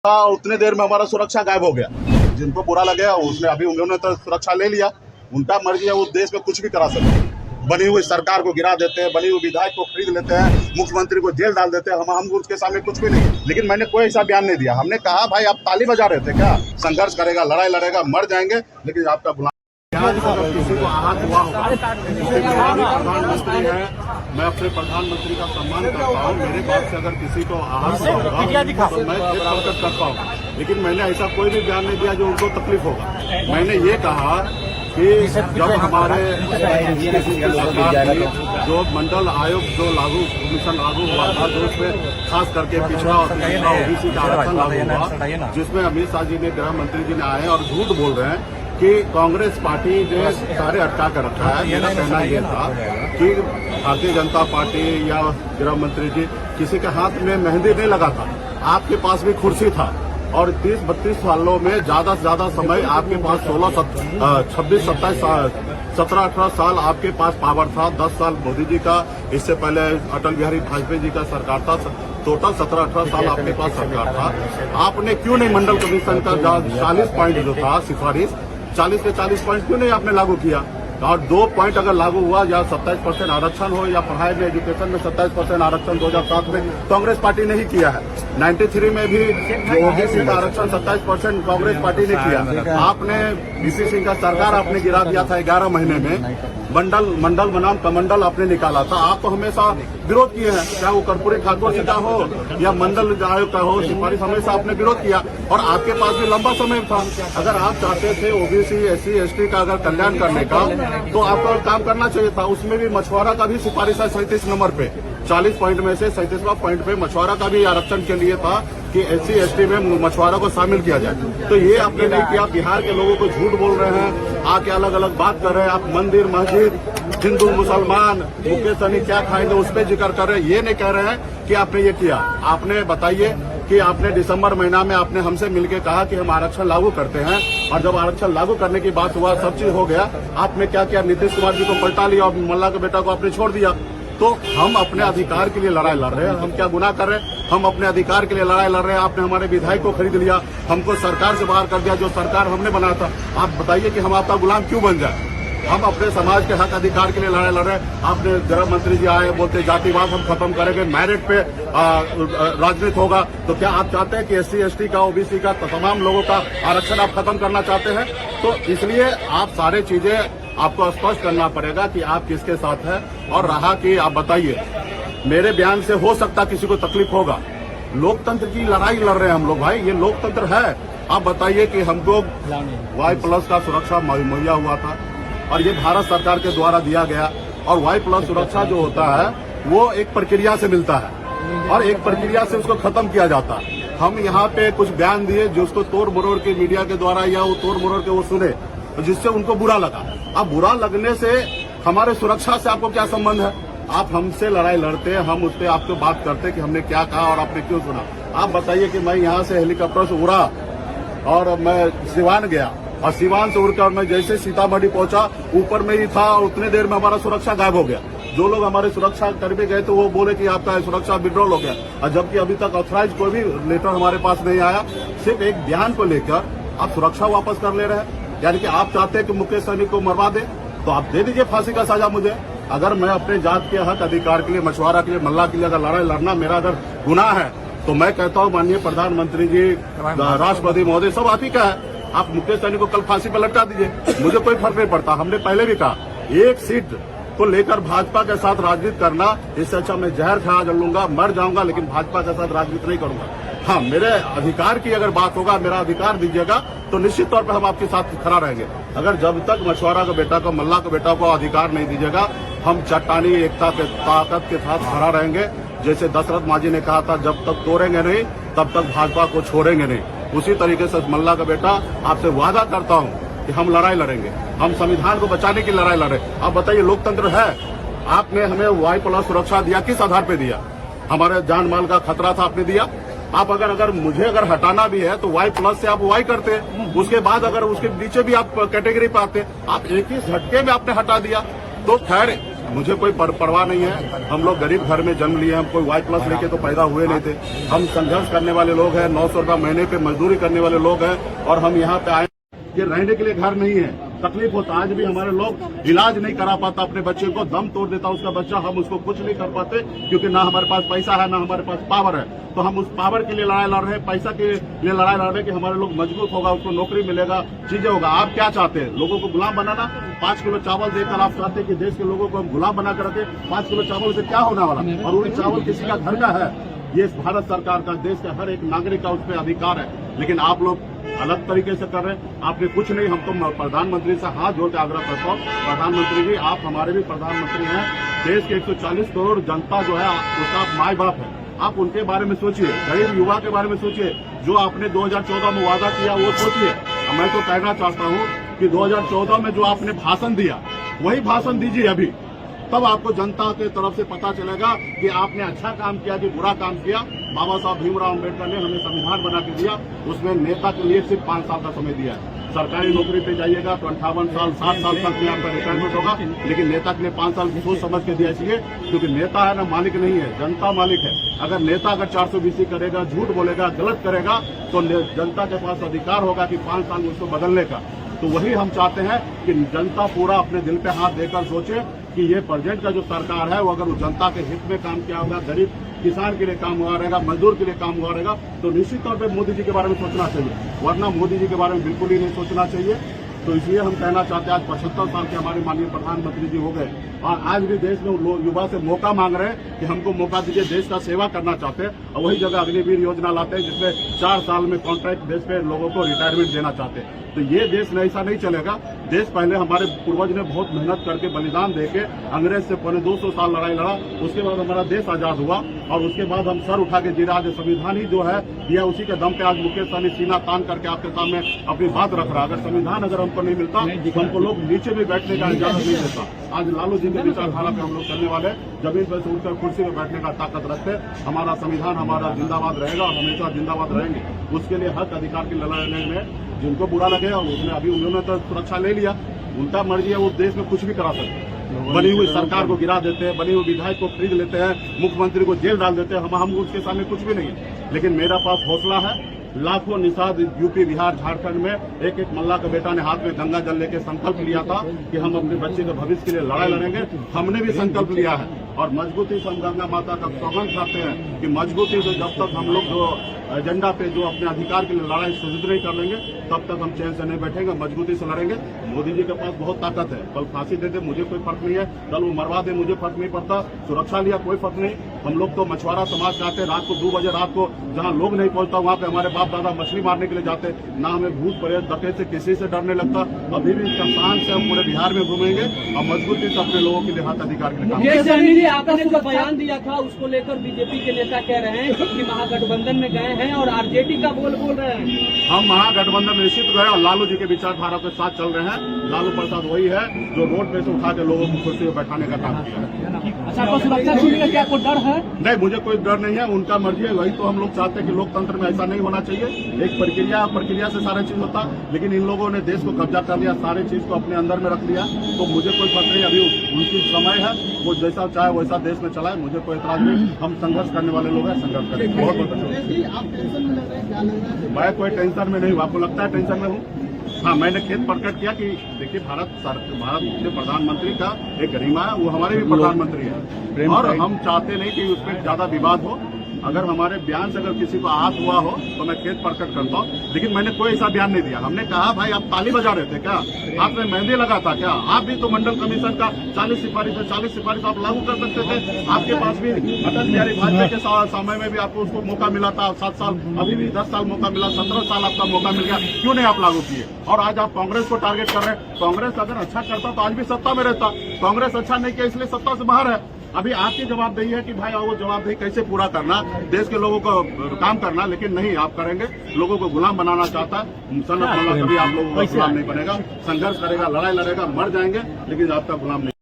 उतने देर में हमारा सुरक्षा गायब हो गया। जिनको बुरा लगे उसने अभी उन्होंने तो सुरक्षा ले लिया, उनका मर्जी है, वो देश में कुछ भी करा सकते हैं। बनी हुई सरकार को गिरा देते हैं, बनी हुई विधायक को खरीद लेते हैं, मुख्यमंत्री को जेल डाल देते हैं। हम उसके सामने कुछ भी नहीं। लेकिन मैंने कोई ऐसा बयान नहीं दिया। हमने कहा भाई आप ताली बजा रहे थे क्या? संघर्ष करेगा, लड़ाई लड़ेगा, मर जाएंगे, लेकिन आपका गुलाम किसी को आहत हुआ होगा, प्रधानमंत्री है, मैं अपने प्रधानमंत्री का सम्मान करता हूँ। मेरे बात से अगर किसी को आहत हुआ होगा तो मैं प्रकट करता हूँ, लेकिन मैंने ऐसा कोई भी बयान नहीं दिया जो उनको तकलीफ होगा। मैंने ये कहा कि जब हमारे सरकार की जो मंडल आयोग जो कमीशन लागू हुआ था, जो उसमें खास करके पिछड़ा और ओबीसी का आरक्षण लागू हुआ, जिसमें अमित शाह जी ने, गृह मंत्री जी ने आए और झूठ बोल रहे हैं कि कांग्रेस पार्टी ने सारे अटका कर रखा है। मेरा कहना यह था कि भारतीय जनता पार्टी या गृह मंत्री जी किसी के हाथ में मेहंदी नहीं लगा था। आपके पास भी कुर्सी था और 30-32 सालों में ज्यादा से ज्यादा समय आपके पास 17-18 साल आपके पास पावर था। 10 साल मोदी जी का, इससे पहले अटल बिहारी वाजपेयी जी का सरकार था। टोटल 17-18 साल आपके पास सरकार था। आपने क्यों नहीं मंडल कमीशन का 40 पॉइंट जो था सिफारिश, 40 के 40 पॉइंट क्यों नहीं आपने लागू किया? और 2 पॉइंट अगर लागू हुआ, या 27% आरक्षण हो, या पढ़ाई में, एजुकेशन में 27% आरक्षण 2007 में कांग्रेस पार्टी ने ही किया है। 93 में भी ओबीसी का आरक्षण 27% कांग्रेस पार्टी ने किया। आपने बीसी सिंह का सरकार आपने गिरा दिया था 11 महीने में। मंडल बनाम कमंडल आपने निकाला था। आप तो हमेशा विरोध किए हैं, चाहे वो कर्पूरी ठाकुर जी का हो या मंडल आयोग का हो, सिफारिश हमेशा आपने विरोध किया और आपके पास भी लंबा समय था। अगर आप चाहते थे ओबीसी, एससी, एसटी का अगर कल्याण करने का, तो आपको काम करना चाहिए था। उसमें भी मछुआरा का भी सिफारिश है 37 नंबर पे, 40 पॉइंट में से 37वां पॉइंट पे मछुआरा का भी आरक्षण के लिए था कि एससी एसटी में मछुआरा को शामिल किया जाए। तो ये आपने नहीं किया। बिहार के लोगों को झूठ बोल रहे हैं, आके अलग अलग बात कर रहे हैं। आप मंदिर, मस्जिद, हिंदू, मुसलमान, मुकेश सहनी क्या खाएंगे उस पर जिक्र कर रहे हैं। ये नहीं कह रहे हैं कि आपने ये किया। आपने बताइए कि आपने दिसंबर महीना में आपने हमसे मिलकर कहा कि हम आरक्षण लागू करते हैं, और जब आरक्षण लागू करने की बात हुआ, सब चीज हो गया, आपने क्या किया? नीतीश कुमार जी को पलटा लिया और मल्ला के बेटा को आपने छोड़ दिया। तो हम अपने अधिकार के लिए लड़ाई लड़ रहे हैं। हम क्या गुनाह कर रहे हैं? हम अपने अधिकार के लिए लड़ाई लड़ रहे हैं। आपने हमारे विधायक को खरीद लिया, हमको सरकार से बाहर कर दिया, जो सरकार हमने बनाया था। आप बताइए कि हम आपका गुलाम क्यों बन जाए? हम अपने समाज के हक अधिकार के लिए लड़ाई लड़ रहे हैं। आपने गृह मंत्री जी आए, बोलते जातिवाद हम खत्म करेंगे, मेरिट पे राजनीति होगा। तो क्या आप चाहते हैं कि एससी एसटी का, ओबीसी का, तमाम लोगों का आरक्षण आप खत्म करना चाहते हैं? तो इसलिए आप सारे चीजें आपको स्पष्ट करना पड़ेगा कि आप किसके साथ हैं। और रहा कि आप बताइए, मेरे बयान से हो सकता किसी को तकलीफ होगा। लोकतंत्र की लड़ाई लड़ रहे हैं हम लोग भाई, ये लोकतंत्र है। आप बताइए कि हमको Y+ का सुरक्षा मुहैया हुआ था और ये भारत सरकार के द्वारा दिया गया। और Y+ सुरक्षा जो होता है वो एक प्रक्रिया से मिलता है और एक प्रक्रिया से उसको खत्म किया जाता है। हम यहाँ पे कुछ बयान दिए जो उसको तोड़ मरोड़ के मीडिया के द्वारा, या वो तोड़ मरोड़ के वो सुने, जिससे उनको बुरा लगा। अब बुरा लगने से हमारे सुरक्षा से आपको क्या संबंध है? आप हमसे लड़ाई लड़ते हैं, हम उस पर आपको बात करते कि हमने क्या कहा और आपने क्यों सुना। आप बताइए कि मैं यहाँ से हेलीकॉप्टर से उड़ा और मैं सिवान गया, और सिवान से उड़कर मैं जैसे सीतामढ़ी पहुंचा, ऊपर में ही था, उतने देर में हमारा सुरक्षा गायब हो गया। जो लोग हमारे सुरक्षा कर्मी गए थे वो बोले कि आपका सुरक्षा विड्रॉल हो गया, और जबकि अभी तक ऑथराइज कोई भी लेटर हमारे पास नहीं आया। सिर्फ एक बयान को लेकर आप सुरक्षा वापस कर ले रहे हैं। यानी कि आप चाहते हैं कि मुकेश सहनी को मरवा दे, तो आप दे दीजिए फांसी का सजा मुझे। अगर मैं अपने जात के हक अधिकार के लिए, मछुआरा के लिए, मल्ला के लिए अगर लड़ाई लड़ना मेरा अगर गुनाह है, तो मैं कहता हूँ माननीय प्रधानमंत्री जी, राष्ट्रपति महोदय, सब आप ही का है। आप मुकेश सहनी को कल फांसी पर लटका दीजिए, मुझे कोई फर्क नहीं पड़ता। हमने पहले भी कहा, एक सीट को लेकर भाजपा के साथ राजनीति करना, इससे अच्छा मैं जहर खा लूंगा, मर जाऊंगा, लेकिन भाजपा के साथ राजनीति नहीं करूंगा। हाँ, मेरे अधिकार की अगर बात होगा, मेरा अधिकार दीजिएगा, तो निश्चित तौर पर हम आपके साथ खड़ा रहेंगे। अगर जब तक मछुआरा का बेटा को, मल्ला का बेटा को अधिकार नहीं दीजिएगा, हम चट्टानी एकता के ताकत के साथ खड़ा रहेंगे। जैसे दशरथ मांझी ने कहा था, जब तक तोड़ेंगे नहीं तब तक भाजपा को छोड़ेंगे नहीं, उसी तरीके से मल्ला का बेटा आपसे वादा करता हूं कि हम लड़ाई लड़ेंगे। हम संविधान को बचाने की लड़ाई लड़े। आप बताइए, लोकतंत्र है। आपने हमें Y+ सुरक्षा दिया, किस आधार पे दिया? हमारे जान माल का खतरा था, आपने दिया। आप अगर मुझे हटाना भी है तो Y+ से आप Y करते, उसके बाद अगर उसके नीचे भी आप कैटेगरी पे आते, आप एक ही झटके में आपने हटा दिया। तो खैर मुझे कोई परवाह नहीं है। हम लोग गरीब घर में जन्म लिए, हम कोई वाई प्लस लेके तो पैदा हुए नहीं थे। हम संघर्ष करने वाले लोग हैं, 900 रुपये महीने पे मजदूरी करने वाले लोग हैं, और हम यहाँ पे आए कि रहने के लिए घर नहीं है, तकलीफ होता। आज भी हमारे लोग इलाज नहीं करा पाता, अपने बच्चे को दम तोड़ देता उसका बच्चा, हम उसको कुछ नहीं कर पाते क्योंकि ना हमारे पास पैसा है, ना हमारे पास पावर है। तो हम उस पावर के लिए लड़ाई लड़ रहे हैं, पैसा के लिए लड़ाई लड़ रहे हैं कि हमारे लोग मजबूत होगा, उसको नौकरी मिलेगा, चीजें होगा। आप क्या चाहते हैं? लोगों को गुलाम बनाना? 5 किलो चावल देकर आप चाहते हैं कि देश के लोगों को हम गुलाम बना कर रखे? 5 किलो चावल से क्या होने वाला? और वो चावल किसी का घर का है? ये भारत सरकार का, देश के हर एक नागरिक का उस पर अधिकार है, लेकिन आप लोग अलग तरीके से कर रहे हैं। आपने कुछ नहीं। हम तो प्रधानमंत्री से हाथ जोड़ के आग्रह करता हूँ, प्रधानमंत्री जी आप हमारे भी प्रधानमंत्री हैं। देश के 140 करोड़ जनता जो है उसका आप माई बाप है, आप उनके बारे में सोचिए, गरीब युवा के बारे में सोचिए, जो आपने 2014 में वादा किया वो सोचिए। मैं तो कहना चाहता हूँ कि 2014 में जो आपने भाषण दिया वही भाषण दीजिए अभी, तब आपको जनता के तरफ से पता चलेगा कि आपने अच्छा काम किया कि बुरा काम किया। बाबा साहब भीमराव अम्बेडकर ने हमें संविधान बना के दिया, उसमें नेता के लिए सिर्फ 5 साल का समय दिया है। सरकारी नौकरी पे जाइएगा तो 58 साल 60 साल तक में आपका रिटायरमेंट होगा, लेकिन नेता के लिए 5 साल सोच समझ के दिया, इसलिए क्योंकि नेता है ना मालिक नहीं है, जनता मालिक है। अगर नेता अगर 420 करेगा, झूठ बोलेगा, गलत करेगा, तो जनता के पास अधिकार होगा कि 5 साल में उसको बदलने का। तो वही हम चाहते हैं कि जनता पूरा अपने दिल पे हाथ देकर सोचे कि ये प्रेजेंट का जो सरकार है वो अगर वो जनता के हित में काम किया होगा, गरीब किसान के लिए काम हुआ रहेगा, मजदूर के लिए काम हुआ रहेगा, तो निश्चित तौर पे मोदी जी के बारे में सोचना चाहिए, वरना मोदी जी के बारे में बिल्कुल ही नहीं सोचना चाहिए। तो इसलिए हम कहना चाहते हैं, आज 75 साल के हमारे माननीय प्रधानमंत्री जी हो गए और आज भी देश में लोग युवा से मौका मांग रहे हैं कि हमको मौका दीजिए, देश का सेवा करना चाहते हैं। और वही जगह अग्निवीर योजना लाते हैं जिसमें 4 साल में कॉन्ट्रैक्ट बेस पे लोगों को रिटायरमेंट देना चाहते हैं। तो ये देश में ऐसा नहीं चलेगा। देश पहले हमारे पूर्वज ने बहुत मेहनत करके बलिदान देके अंग्रेज से 200 साल लड़ाई लड़ा, उसके बाद हमारा देश आजाद हुआ और उसके बाद हम सर उठा के जी रहे। आज संविधान ही जो है दिया, उसी के दम पे आज मुकेश सहनी सीना तान करके आपके सामने अपनी बात रख रहा। अगर संविधान अगर हमको नहीं मिलता तो हमको लोग नीचे भी बैठने का इजाजत नहीं देता। आज लालू जी के विचारधारा पे हम लोग चलने वाले, जमीन पर से उठकर कुर्सी में बैठने का ताकत रखते। हमारा संविधान हमारा जिंदाबाद रहेगा और हमेशा जिंदाबाद रहेंगे। उसके लिए हक अधिकार की लड़ाई में जिनको बुरा लगेगा उसने अभी उन्होंने तो सुरक्षा ले लिया, उनका मर्जी है, वो देश में कुछ भी करा सकते हैं। बनी हुई सरकार को गिरा देते हैं, बनी हुई विधायक को खरीद लेते हैं, मुख्यमंत्री को जेल डाल देते हैं। हम उसके सामने कुछ भी नहीं है। लेकिन मेरा पास हौसला है। लाखों निषाद यूपी, बिहार, झारखंड में एक एक मल्ला का बेटा ने हाथ में गंगा जल लेके संकल्प लिया था कि हम अपने बच्चे के भविष्य के लिए लड़ाई लड़ेंगे। हमने भी संकल्प लिया है और मजबूती से हम गंगा माता का सौगंध करते हैं कि मजबूती से जब तक हम लोग जो एजेंडा पे जो अपने अधिकार के लिए लड़ाई सुदृढ़ नहीं कर लेंगे तब तक हम चैन से नहीं बैठेंगे, मजबूती से लड़ेंगे। मोदी जी के पास बहुत ताकत है, कल फांसी दे दे मुझे कोई फर्क नहीं है, कल वो मरवा दे मुझे फर्क नहीं पड़ता, सुरक्षा लिया कोई फर्क नहीं। हम लोग तो मछुआरा समाज चाहते हैं, रात को 2 बजे रात को जहाँ लोग नहीं पहुंचता वहाँ पे हमारे बाप दादा मछली मारने के लिए जाते, ना हमें भूत प्रेत डकैत से किसी से डरने लगता। अभी भी शान से हम पूरे बिहार में घूमेंगे और मजबूती से अपने लोगों के लिए हाथ अधिकार के लिए आपने जो बयान दिया था उसको लेकर बीजेपी के नेता कह रहे हैं कि महागठबंधन में गए हैं और आरजेडी का बोल रहे हैं। हम महागठबंधन में निश्चित गए और लालू जी के विचारधारा के साथ चल रहे हैं। लालू प्रसाद वही है जो रोड पे से उठा के लोगों को कुर्सी में बैठाने का काम किया है। अच्छा, तो सुरक्षा चीज का क्या कोई डर है? नहीं, मुझे कोई डर नहीं है, उनका मर्जी है। वही तो हम लोग चाहते हैं कि लोकतंत्र में ऐसा नहीं होना चाहिए। एक प्रक्रिया से सारा चीज होता, लेकिन इन लोगों ने देश को कब्जा कर लिया, सारे चीज को अपने अंदर में रख लिया। तो मुझे कोई फर्क नहीं, अभी उनकी समय है, वो जैसा चाहे वैसा देश में चलाए, मुझे कोई एतराज नहीं। हम संघर्ष करने वाले लोग हैं, संघर्ष करेंगे। बहुत बहुत मैं कोई टेंशन में नहीं हूँ। आपको लगता है टेंशन में हूँ? हाँ, मैंने खेद प्रकट किया कि देखिए भारत के प्रधानमंत्री का एक गरिमा है, वो हमारे भी प्रधानमंत्री है और हम चाहते नहीं कि उस पर ज्यादा विवाद हो। अगर हमारे बयान से अगर किसी को आहत हुआ हो तो मैं खेद प्रकट करता हूँ, लेकिन मैंने कोई ऐसा बयान नहीं दिया। हमने कहा भाई आप ताली बजा रहे थे क्या, आपने मेहंदी लगा था क्या, आप भी तो मंडल कमीशन का 40 सिफारिश आप लागू कर सकते थे। आपके पास भी अटल बिहारी वाजपेयी के समय में भी आपको उसको मौका मिला था, 7 साल, अभी भी 10 साल मौका मिला, 17 साल आपका मौका मिल गया, क्यों नहीं आप लागू किए? और आज आप कांग्रेस को टारगेट कर रहे हैं। कांग्रेस अगर अच्छा करता तो आज भी सत्ता में रहता, कांग्रेस अच्छा नहीं किया इसलिए सत्ता से बाहर है। अभी आपकी जवाबदेही है कि भाई वो जवाबदेही कैसे पूरा करना, देश के लोगों को काम करना, लेकिन नहीं आप करेंगे। लोगों को गुलाम बनाना चाहता है, सनत कभी आप लोगों का गुलाम नहीं बनेगा। संघर्ष करेगा, लड़ाई लड़ेगा, मर जाएंगे, लेकिन आपका गुलाम नहीं।